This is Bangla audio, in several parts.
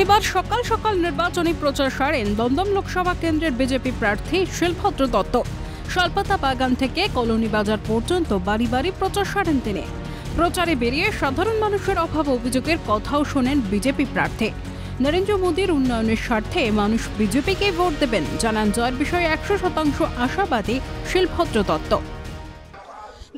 শনিবার সকাল সকাল নির্বাচনী প্রচার সারেন দমদম লোকসভা কেন্দ্রের বিজেপি প্রার্থী শিলভদ্র দত্ত। স্বল্পতা বাগান থেকে কলোনি বাজার পর্যন্ত বাড়ি বাড়ি প্রচার সারেন তিনি। প্রচারে বেরিয়ে সাধারণ মানুষের অভাব অভিযোগের কথাও শোনেন বিজেপি প্রার্থী। নরেন্দ্র মোদীর উন্নয়নের স্বার্থে মানুষ বিজেপিকে ভোট দেবেন জানান জয়ের বিষয়ে 100% আশাবাদী শিলভদ্র দত্ত।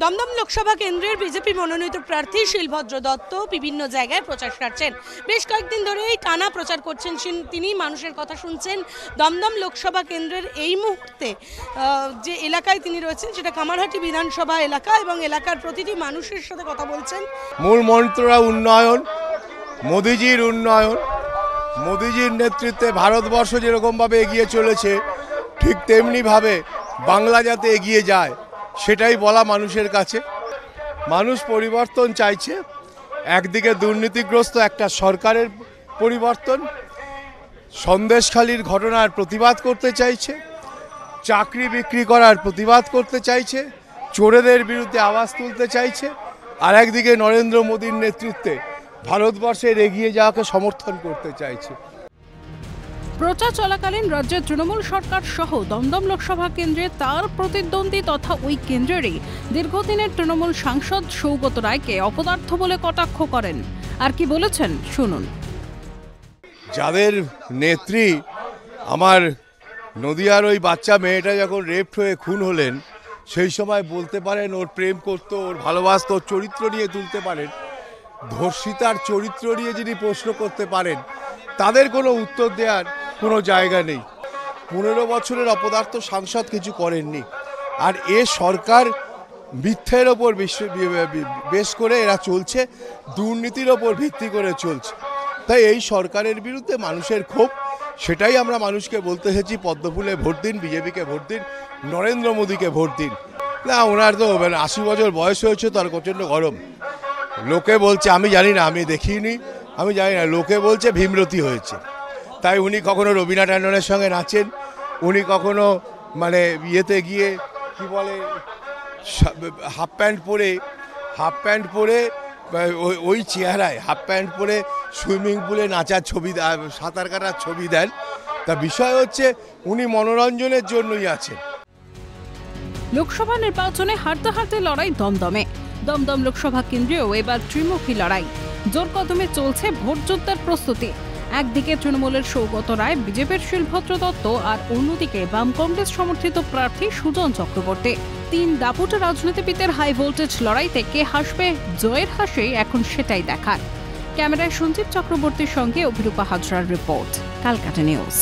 দমদম লোকসভা কেন্দ্রের বিজেপি মনোনীত প্রার্থী শিলভদ্র দত্ত বিভিন্ন জায়গায় প্রচার সারছেন। বেশ কয়েকদিন ধরেই টানা প্রচার করছেন তিনি, মানুষের কথা শুনছেন। দমদম লোকসভা কেন্দ্রের এই মুহূর্তে যে এলাকায় তিনি রয়েছেন সেটা কামারহাটি বিধানসভা এলাকা এবং এলাকার প্রতিটি মানুষের সাথে কথা বলছেন। মূল মন্ত্ররা উন্নয়ন, মোদিজির উন্নয়ন। মোদিজির নেতৃত্বে ভারতবর্ষ যেরকমভাবে এগিয়ে চলেছে ঠিক তেমনিভাবে বাংলা যাতে এগিয়ে যায় সেটাই বলা মানুষের কাছে। মানুষ পরিবর্তন চাইছে। একদিকে দুর্নীতিগ্রস্ত একটা সরকারের পরিবর্তন, সন্দেশখালির ঘটনার প্রতিবাদ করতে চাইছে, চাকরি বিক্রি করার প্রতিবাদ করতে চাইছে, চোরেদের বিরুদ্ধে আওয়াজ তুলতে চাইছে, আর একদিকে নরেন্দ্র মোদীর নেতৃত্বে ভারতবর্ষের এগিয়ে যাওয়াকে সমর্থন করতে চাইছে। প্রচার চলাকালীন রাজ্যের তৃণমূল সরকার সহ দমদম লোকসভা কেন্দ্রে তার প্রতিদ্বন্দ্বী তথা ওই কেন্দ্রেরই দীর্ঘদিনের তৃণমূল সাংসদ সৌগত রায়কে অপদার্থ বলে কটাক্ষ করেন। আর কি বলেছেন শুনুন। যাদের নেত্রী আমার নদিয়ার ওই বাচ্চা মেয়েটা যখন রেপড হয়ে খুন হলেন সেই সময় বলতে পারেন ওর প্রেম করতো, ওর ভালোবাসত, ওর চরিত্র নিয়ে তুলতে পারেন, ধর্ষিতার চরিত্র নিয়ে যিনি প্রশ্ন করতে পারেন তাদের কোনো উত্তর দেওয়ার কোনো জায়গা নেই। 15 বছরের অপদার্থ সাংসদ কিছু করেননি। আর এ সরকার মিথ্যের ওপর বেশ করে এরা চলছে, দুর্নীতির ওপর ভিত্তি করে চলছে। তাই এই সরকারের বিরুদ্ধে মানুষের ক্ষোভ, সেটাই আমরা মানুষকে বলতে এসেছি, পদ্মফুলে ভোট দিন, বিজেপিকে ভোট দিন, নরেন্দ্র মোদীকে ভোট দিন। না, ওনার তো 80 বছর বয়স হয়েছে, তার প্রচণ্ড গরম। লোকে বলছে, আমি জানি না, আমি দেখিনি, আমি জানি না, লোকে বলছে ভীমরতি হয়েছে। তাই উনি কখনো রবীন্দ্রনাথ ট্যান্ডনের সঙ্গে নাচেন, উনি কখনো মানে ইয়েতে গিয়ে কি বলে হাফ প্যান্ট পরে ওই চেহারায় হাফ প্যান্ট পরে সুইমিং পুলে নাচার ছবি, সাঁতার কাটার ছবি দেন। তা বিষয় হচ্ছে উনি মনোরঞ্জনের জন্যই আছেন। লোকসভা নির্বাচনে হারতে হারতে লড়াই দমদমে। দমদম লোকসভা কেন্দ্রেও এবার ত্রিমুখী লড়াই। জোর কদমে চলছে ভোট যুদ্ধের প্রস্তুতি। একদিকে তৃণমূলের সৌগত রায়, বিজেপির শিলভদ্র দত্ত, আর অন্যদিকে বাম কংগ্রেস সমর্থিত প্রার্থী সুজন চক্রবর্তী। 3 দাপুটে রাজনীতিবিদের হাই ভোল্টেজ লড়াইতে কে হাসবে জয়ের হাসি এখন সেটাই দেখার। ক্যামেরায় সঞ্জীব চক্রবর্তীর সঙ্গে অভিরূপা হাজরার রিপোর্ট, ক্যালকাটা নিউজ।